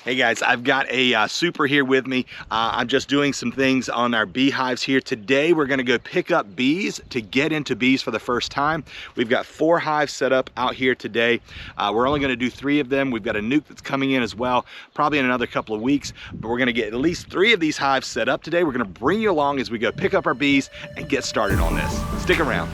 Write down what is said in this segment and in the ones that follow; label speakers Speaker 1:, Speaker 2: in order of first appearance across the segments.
Speaker 1: Hey guys, I've got a super here with me. I'm just doing some things on our beehives here. Today we're gonna go pick up bees to get into bees for the first time. We've got 4 hives set up out here today. We're only gonna do 3 of them. We've got a nuke that's coming in as well, probably in another couple of weeks, but we're gonna get at least 3 of these hives set up today. We're gonna bring you along as we go pick up our bees and get started on this. Stick around.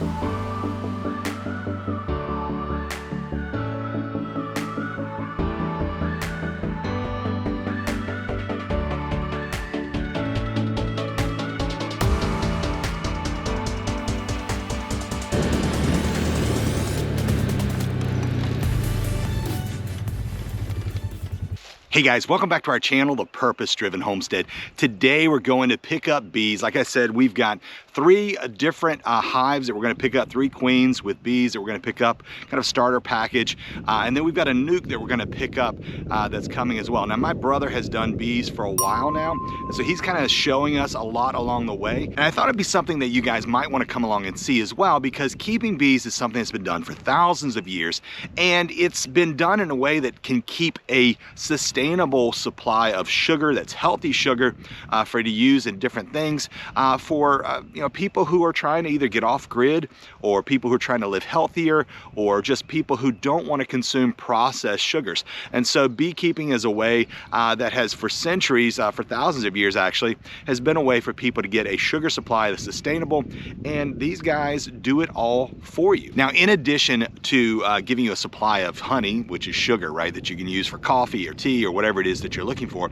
Speaker 1: Hey guys, welcome back to our channel, The Purpose Driven Homestead. Today we're going to pick up bees. Like I said, we've got 3 different hives that we're going to pick up, 3 queens with bees that we're going to pick up, kind of starter package. And then we've got a nuke that we're going to pick up that's coming as well. Now my brother has done bees for a while now, and so he's kind of showing us a lot along the way. And I thought it'd be something that you guys might want to come along and see as well, because keeping bees is something that's been done for thousands of years, and it's been done in a way that can keep a sustainable supply of sugar that's healthy sugar for you to use in different things for people who are trying to either get off grid, or people who are trying to live healthier, or just people who don't want to consume processed sugars. And so beekeeping is a way that has for centuries, for thousands of years actually, has been a way for people to get a sugar supply that's sustainable, and these guys do it all for you. Now, in addition to giving you a supply of honey, which is sugar, right, that you can use for coffee or tea or whatever it is that you're looking for,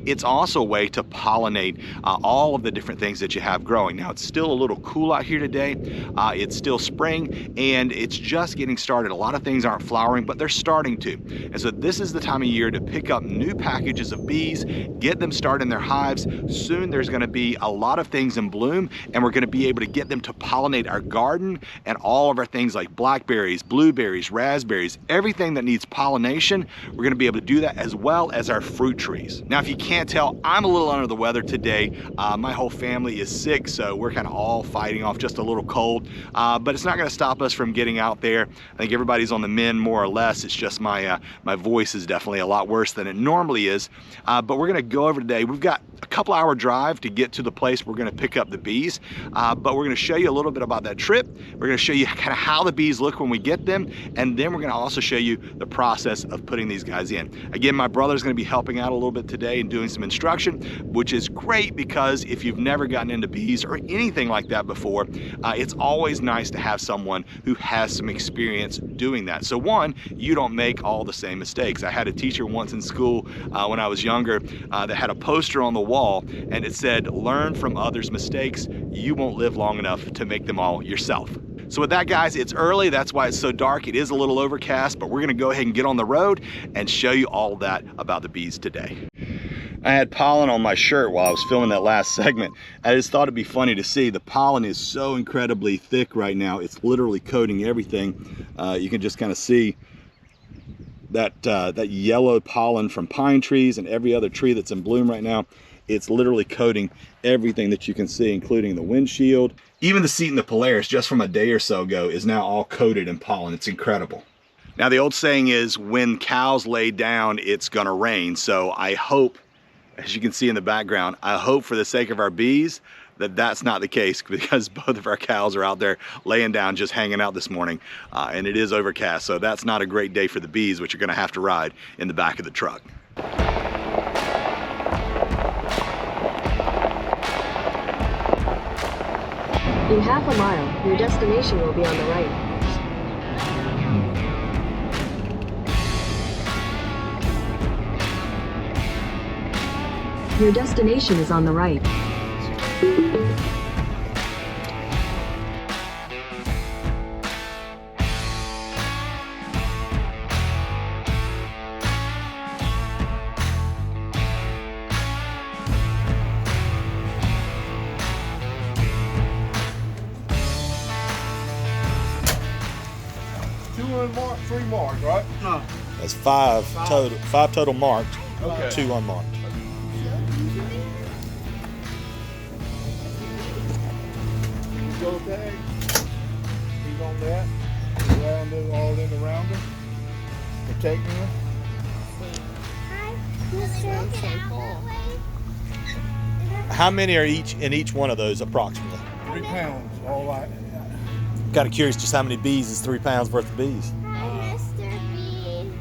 Speaker 1: it's also a way to pollinate all of the different things that you have growing. Now, it's still a little cool out here today. It's still spring, and it's just getting started. A lot of things aren't flowering, but they're starting to. And so this is the time of year to pick up new packages of bees, get them started in their hives. Soon there's going to be a lot of things in bloom, and we're going to be able to get them to pollinate our garden and all of our things like blackberries, blueberries, raspberries, everything that needs pollination. We're going to be able to do that, as well as our fruit trees. Now, if you can't tell, I'm a little under the weather today. My whole family is sick, so we're kind of all fighting off just a little cold, but it's not going to stop us from getting out there. I think everybody's on the mend more or less. It's just my voice is definitely a lot worse than it normally is, but we're going to go over today. We've got a couple hour drive to get to the place we're going to pick up the bees, but we're going to show you a little bit about that trip. We're going to show you kind of how the bees look when we get them, and then we're going to also show you the process of putting these guys in. Again, my brother's going to be helping out a little bit today and doing some instruction, which is great, because if you've never gotten into bees or anything like that before, it's always nice to have someone who has some experience doing that. So one, you don't make all the same mistakes. I had a teacher once in school when I was younger that had a poster on the wall, and it said, "Learn from others' mistakes. You won't live long enough to make them all yourself." So with that, guys, it's early. That's why it's so dark. It is a little overcast, but we're going to go ahead and get on the road and show you all that about the bees today. I had pollen on my shirt while I was filming that last segment. I just thought it'd be funny to see. The pollen is so incredibly thick right now. It's literally coating everything. You can just kind of see that yellow pollen from pine trees and every other tree that's in bloom right now. It's literally coating everything that you can see, including the windshield. Even the seat in the Polaris, just from a day or so ago, is now all coated in pollen. It's incredible. Now, the old saying is, when cows lay down, it's gonna rain. So I hope, as you can see in the background, I hope for the sake of our bees that that's not the case, because both of our cows are out there laying down, just hanging out this morning, and it is overcast. So that's not a great day for the bees, which are gonna have to ride in the back of the truck.
Speaker 2: In half a mile, your destination will be on the right. Your destination is on the right.
Speaker 3: 3 marked, right?
Speaker 4: No.
Speaker 1: That's 5 total. 5 total marked.
Speaker 3: Okay.
Speaker 1: 2 unmarked.
Speaker 3: Go tag. He's on that. Round it all in around him. The take me.
Speaker 1: How many are in each one of those approximately?
Speaker 3: 3 pounds, all right.
Speaker 1: Kind of curious just how many bees is 3 pounds worth of bees.
Speaker 4: Hi, Mr. Bee.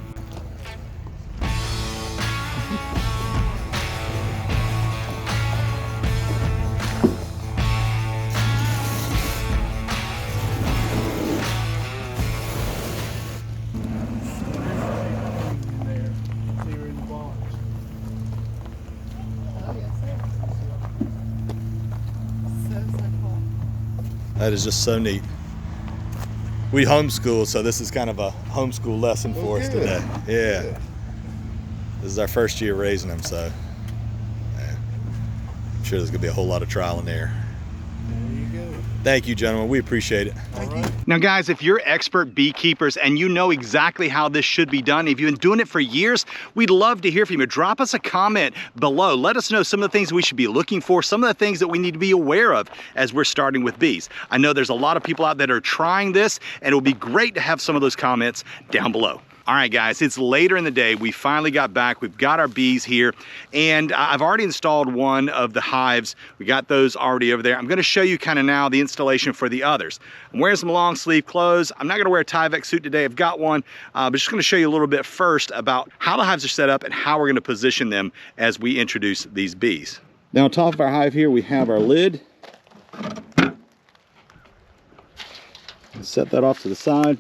Speaker 1: That is just so neat. We homeschool, so this is kind of a homeschool lesson for us today. Yeah. This is our first year raising them, so yeah. I'm sure there's gonna be a whole lot of trial and error.
Speaker 3: There you go.
Speaker 1: Thank you, gentlemen. We appreciate it.
Speaker 3: Thank you.
Speaker 1: Now, guys, if you're expert beekeepers and you know exactly how this should be done, if you've been doing it for years, we'd love to hear from you. Drop us a comment below. Let us know some of the things we should be looking for, some of the things that we need to be aware of as we're starting with bees. I know there's a lot of people out that are trying this, and it would be great to have some of those comments down below. All right, guys, it's later in the day. We finally got back. We've got our bees here, and I've already installed one of the hives. We got those already over there. I'm gonna show you kind of now the installation for the others. I'm wearing some long sleeve clothes. I'm not gonna wear a Tyvek suit today. I've got one, but just gonna show you a little bit first about how the hives are set up and how we're gonna position them as we introduce these bees. Now, on top of our hive here, we have our lid. Set that off to the side.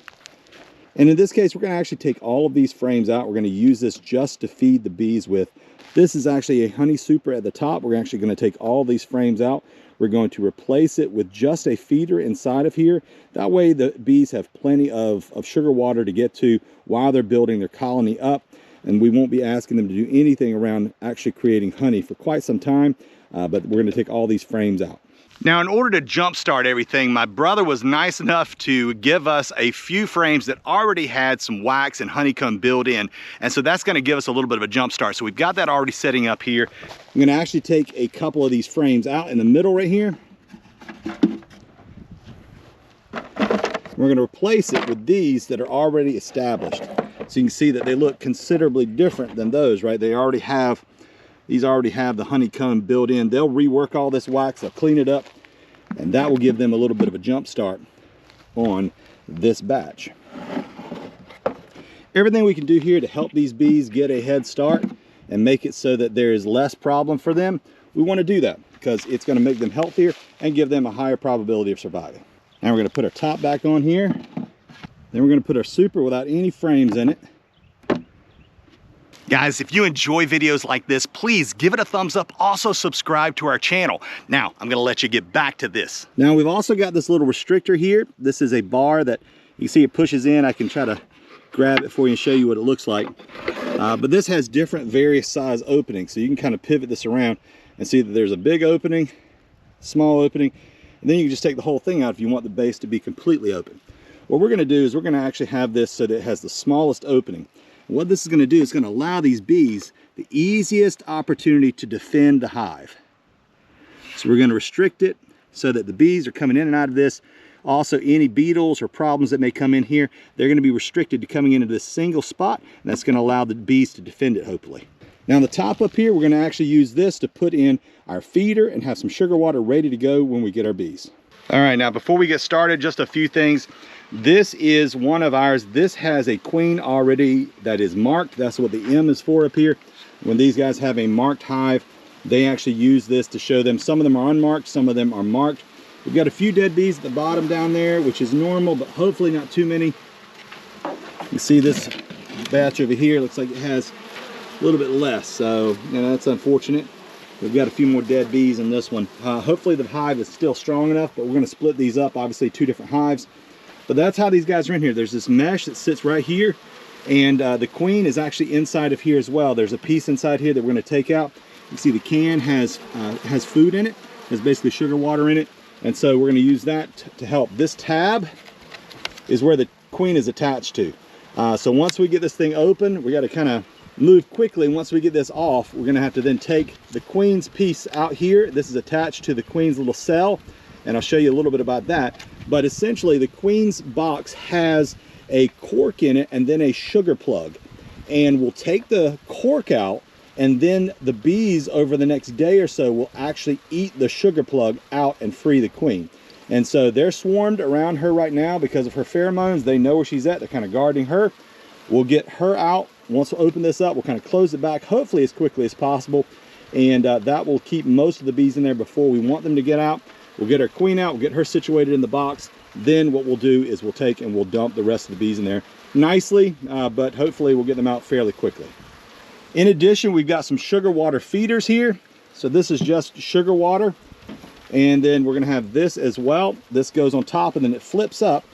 Speaker 1: And in this case, we're going to actually take all of these frames out. We're going to use this just to feed the bees with. This is actually a honey super at the top. We're actually going to take all these frames out. We're going to replace it with just a feeder inside of here. That way the bees have plenty of sugar water to get to while they're building their colony up. And we won't be asking them to do anything around actually creating honey for quite some time. But we're going to take all these frames out. Now, in order to jumpstart everything, my brother was nice enough to give us a few frames that already had some wax and honeycomb built in. And so that's going to give us a little bit of a jump start. So we've got that already setting up here. I'm going to actually take a couple of these frames out in the middle right here. We're going to replace it with these that are already established. So you can see that they look considerably different than those, right? These already have the honeycomb built in. They'll rework all this wax, they'll clean it up, and that will give them a little bit of a jump start on this batch. Everything we can do here to help these bees get a head start and make it so that there is less problem for them, we want to do that because it's going to make them healthier and give them a higher probability of surviving. Now we're going to put our top back on here. Then we're going to put our super without any frames in it. Guys, if you enjoy videos like this, please give it a thumbs up. Also subscribe to our channel. Now, I'm gonna let you get back to this. Now, we've also got this little restrictor here. This is a bar that you can see it pushes in. I can try to grab it for you and show you what it looks like. But this has different various size openings. So you can kind of pivot this around and see that there's a big opening, small opening, and then you can just take the whole thing out if you want the base to be completely open. What we're gonna do is we're gonna actually have this so that it has the smallest opening. What this is going to do is going to allow these bees the easiest opportunity to defend the hive. So we're going to restrict it so that the bees are coming in and out of this. Also, any beetles or problems that may come in here, they're going to be restricted to coming into this single spot, and that's going to allow the bees to defend it, hopefully. Now on the top up here, we're going to actually use this to put in our feeder and have some sugar water ready to go when we get our bees. All right, now before we get started, just a few things. This is one of ours. This has a queen already that is marked. That's what the M is for up here. When these guys have a marked hive, they actually use this to show them. Some of them are unmarked, some of them are marked. We've got a few dead bees at the bottom down there, which is normal, but hopefully not too many. You see this batch over here, looks like it has a little bit less, so you know, that's unfortunate. We've got a few more dead bees in this one. Hopefully the hive is still strong enough, but we're going to split these up, obviously 2 different hives. But that's how these guys are in here. There's this mesh that sits right here, and the queen is actually inside of here as well. There's a piece inside here that we're going to take out. You see the can has food in it. There's basically sugar water in it, and so we're going to use that to help. This tab is where the queen is attached to. So once we get this thing open, we got to kind of move quickly. Once we get this off, we're going to have to then take the queen's piece out here. This is attached to the queen's little cell, and I'll show you a little bit about that. But essentially the queen's box has a cork in it and then a sugar plug, and we'll take the cork out And then the bees over the next day or so will actually eat the sugar plug out and free the queen. And so they're swarmed around her right now because of her pheromones. They know where she's at. They're kind of guarding her. We'll get her out. Once we open this up, we'll kind of close it back, hopefully as quickly as possible. And that will keep most of the bees in there before we want them to get out. We'll get our queen out. We'll get her situated in the box. Then what we'll do is we'll take and we'll dump the rest of the bees in there nicely, but hopefully we'll get them out fairly quickly. In addition, we've got some sugar water feeders here. So this is just sugar water. And then we're gonna have this as well. This goes on top and then it flips up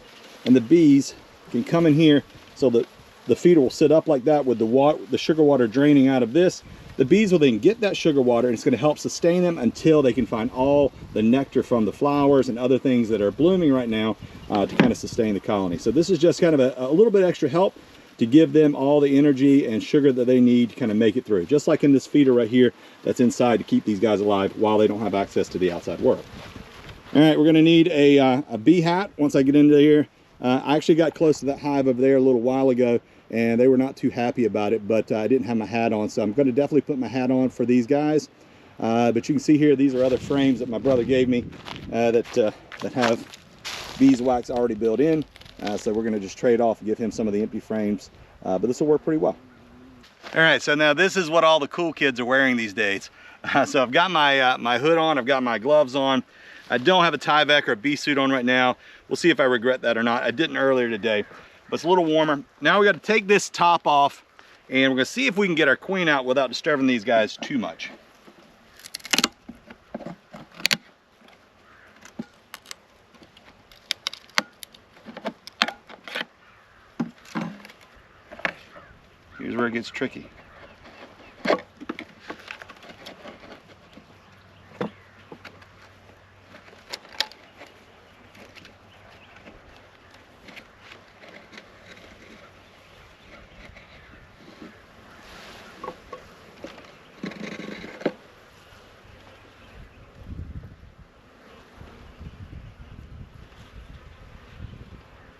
Speaker 1: and the bees can come in here so that the feeder will sit up like that with the sugar water draining out of this. The bees will then get that sugar water and it's gonna help sustain them until they can find all the nectar from the flowers and other things that are blooming right now to kind of sustain the colony. So this is just kind of a little bit extra help to give them all the energy and sugar that they need to kind of make it through. Just like in this feeder right here that's inside to keep these guys alive while they don't have access to the outside world. All right, we're gonna need a bee hat once I get into here. I actually got close to that hive over there a little while ago and they were not too happy about it, but I didn't have my hat on, so I'm gonna definitely put my hat on for these guys. But you can see here, these are other frames that my brother gave me that have beeswax already built in. So we're gonna just trade off and give him some of the empty frames, but this will work pretty well. All right, so now this is what all the cool kids are wearing these days. So I've got my, my hood on, I've got my gloves on. I don't have a Tyvek or a bee suit on right now. We'll see if I regret that or not. I didn't earlier today, but it's a little warmer. Now we got to take this top off and we're gonna see if we can get our queen out without disturbing these guys too much. Here's where it gets tricky.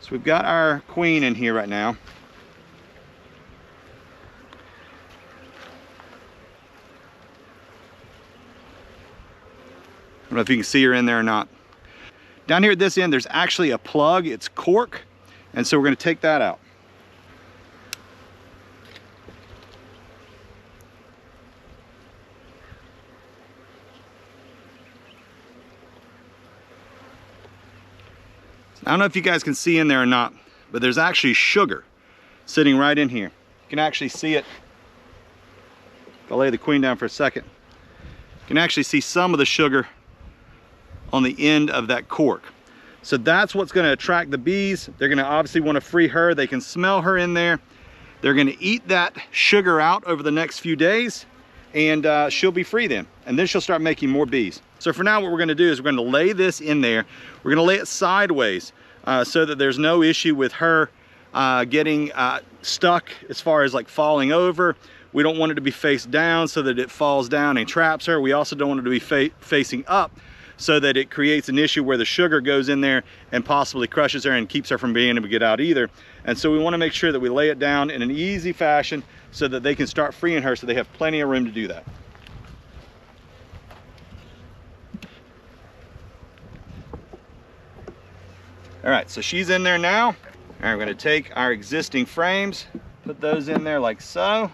Speaker 1: So we've got our queen in here right now. I don't know if you can see her in there or not. Down here at this end, there's actually a plug. It's cork. And so we're going to take that out. I don't know if you guys can see in there or not, but there's actually sugar sitting right in here. You can actually see it. I'll lay the queen down for a second. You can actually see some of the sugar on the end of that cork. So that's what's going to attract the bees. They're going to obviously want to free her. They can smell her in there. They're going to eat that sugar out over the next few days and she'll be free then. And then she'll start making more bees. So for now, what we're going to do is we're going to lay this in there. We're going to lay it sideways so that there's no issue with her getting stuck as far as like falling over. We don't want it to be face down so that it falls down and traps her. We also don't want it to be facing up so that it creates an issue where the sugar goes in there and possibly crushes her and keeps her from being able to get out either. And so we want to make sure that we lay it down in an easy fashion so that they can start freeing her so they have plenty of room to do that. All right, so she's in there now. All right, we're going to take our existing frames, put those in there like so.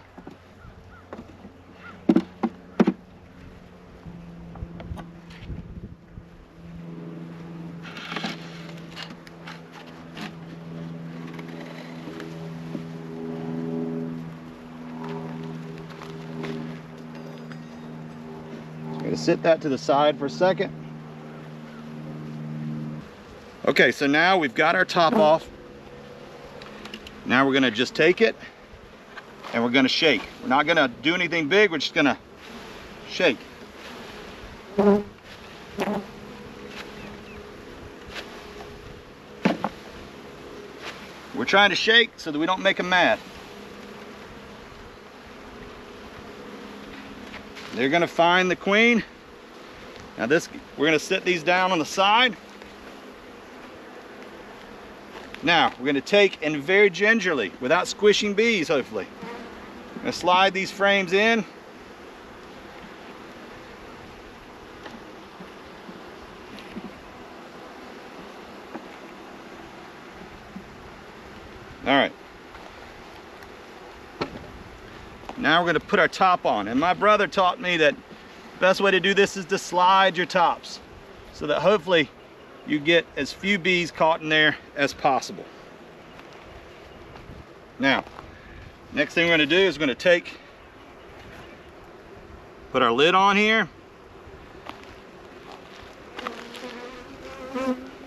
Speaker 1: Going to sit that to the side for a second. Okay, so now we've got our top off. Now we're going to just take it and we're going to shake. We're not going to do anything big, we're just going to shake. We're trying to shake so that we don't make them mad. They're going to find the queen. Now we're going to set these down on the side. Now we're going to take and very gingerly, without squishing bees hopefully, I'm going to slide these frames in All right. Now we're going to put our top on. And my brother taught me that the best way to do this is to slide your tops so that hopefully you get as few bees caught in there as possible. Now, next thing we're going to do is we're going to put our lid on here.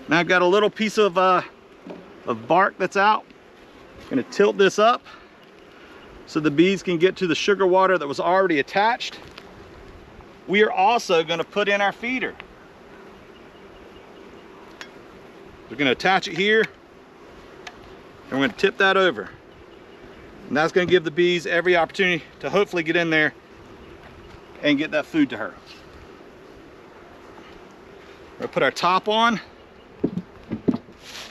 Speaker 1: Now I've got a little piece of bark that's out. I'm going to tilt this up so the bees can get to the sugar water that was already attached. We are also going to put in our feeder. We're going to attach it here, and we're going to tip that over. And that's going to give the bees every opportunity to hopefully get in there and get that food to her. We're going to put our top on.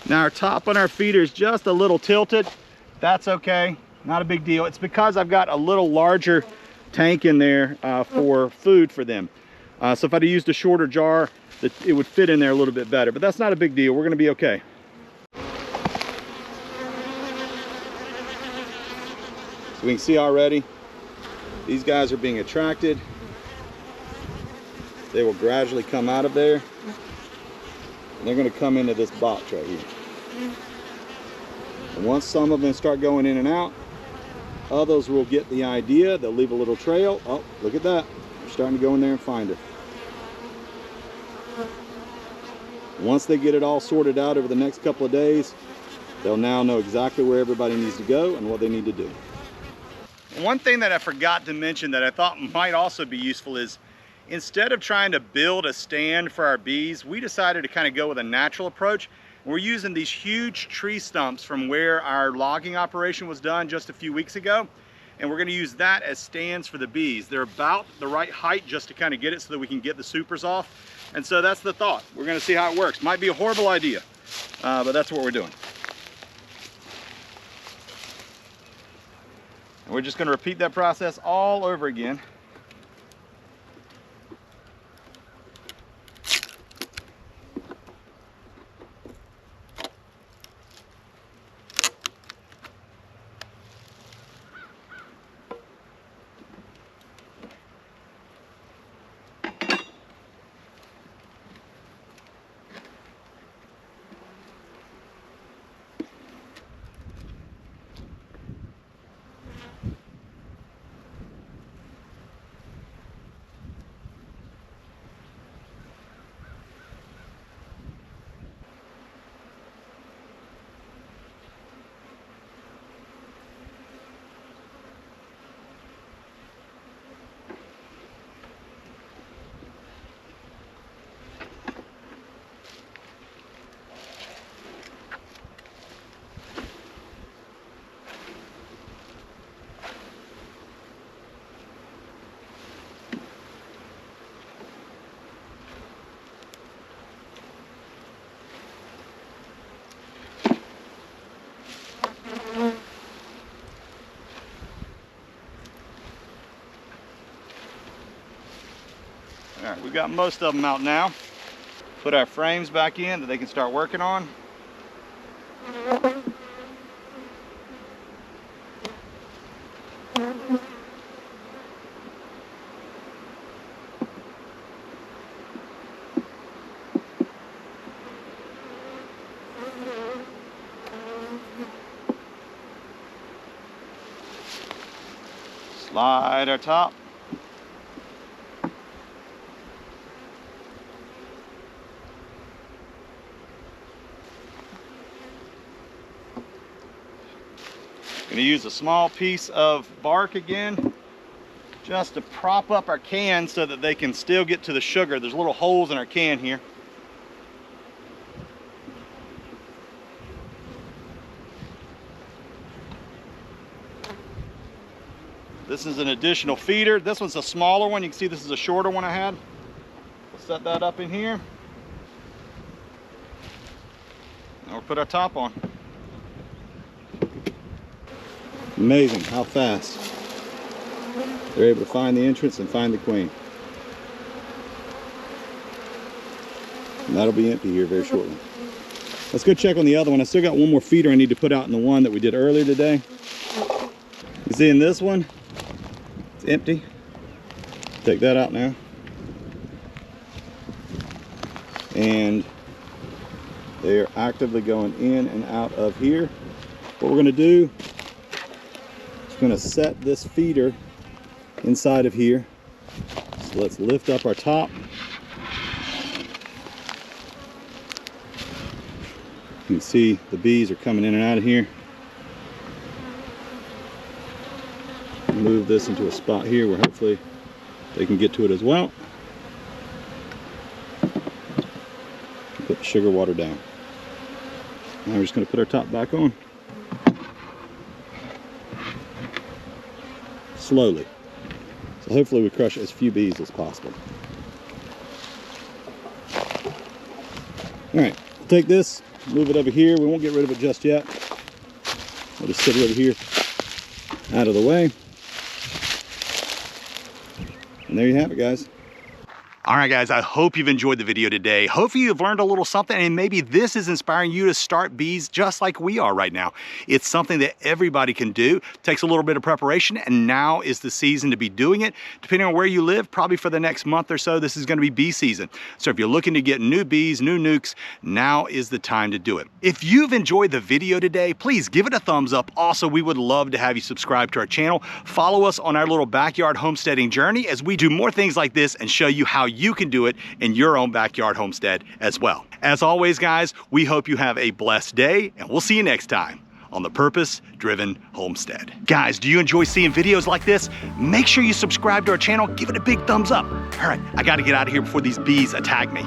Speaker 1: Now our top on our feeder is just a little tilted. That's okay, not a big deal. It's because I've got a little larger tank in there for food for them. So if I'd used a shorter jar, it would fit in there a little bit better, but that's not a big deal. We're gonna be okay. So we can see already, these guys are being attracted. They will gradually come out of there. And they're gonna come into this box right here. And once some of them start going in and out, others will get the idea. They'll leave a little trail. Oh, look at that. They're starting to go in there and find her. Once they get it all sorted out over the next couple of days, they'll now know exactly where everybody needs to go and what they need to do. And one thing that I forgot to mention that I thought might also be useful is, instead of trying to build a stand for our bees, we decided to kind of go with a natural approach. We're using these huge tree stumps from where our logging operation was done just a few weeks ago, and we're going to use that as stands for the bees. They're about the right height just to kind of get it so that we can get the supers off. And so that's the thought. We're going to see how it works. Might be a horrible idea, but that's what we're doing. And we're just going to repeat that process all over again. All right, we've got most of them out now. Put our frames back in that they can start working on. Slide our top. Going to use a small piece of bark again, just to prop up our can so that they can still get to the sugar. There's little holes in our can here. This is an additional feeder. This one's a smaller one. You can see this is a shorter one I had. We'll set that up in here. And we'll put our top on. Amazing how fast they're able to find the entrance and find the queen. And that'll be empty here very shortly. Let's go check on the other one. I still got one more feeder I need to put out in the one that we did earlier today. You see in this one, it's empty. Take that out now. And they are actively going in and out of here. What we're gonna do is gonna set this feeder inside of here. So let's lift up our top. You can see the bees are coming in and out of here. Move this into a spot here where hopefully they can get to it as well. Put the sugar water down. Now we're just going to put our top back on. Slowly. So hopefully we crush as few bees as possible. Alright, take this, move it over here. We won't get rid of it just yet. We'll just sit it over here out of the way. And there you have it, guys. All right, guys, I hope you've enjoyed the video today. Hopefully you've learned a little something, and maybe this is inspiring you to start bees just like we are right now. It's something that everybody can do. It takes a little bit of preparation, and now is the season to be doing it. Depending on where you live, probably for the next month or so, this is gonna be bee season. So if you're looking to get new bees, new nukes, now is the time to do it. If you've enjoyed the video today, please give it a thumbs up. Also, we would love to have you subscribe to our channel. Follow us on our little backyard homesteading journey as we do more things like this and show you how you can do it in your own backyard homestead as well. As always, guys, we hope you have a blessed day, and we'll see you next time on the Purpose Driven Homestead. Guys, do you enjoy seeing videos like this? Make sure you subscribe to our channel, give it a big thumbs up. All right, I gotta get out of here before these bees attack me.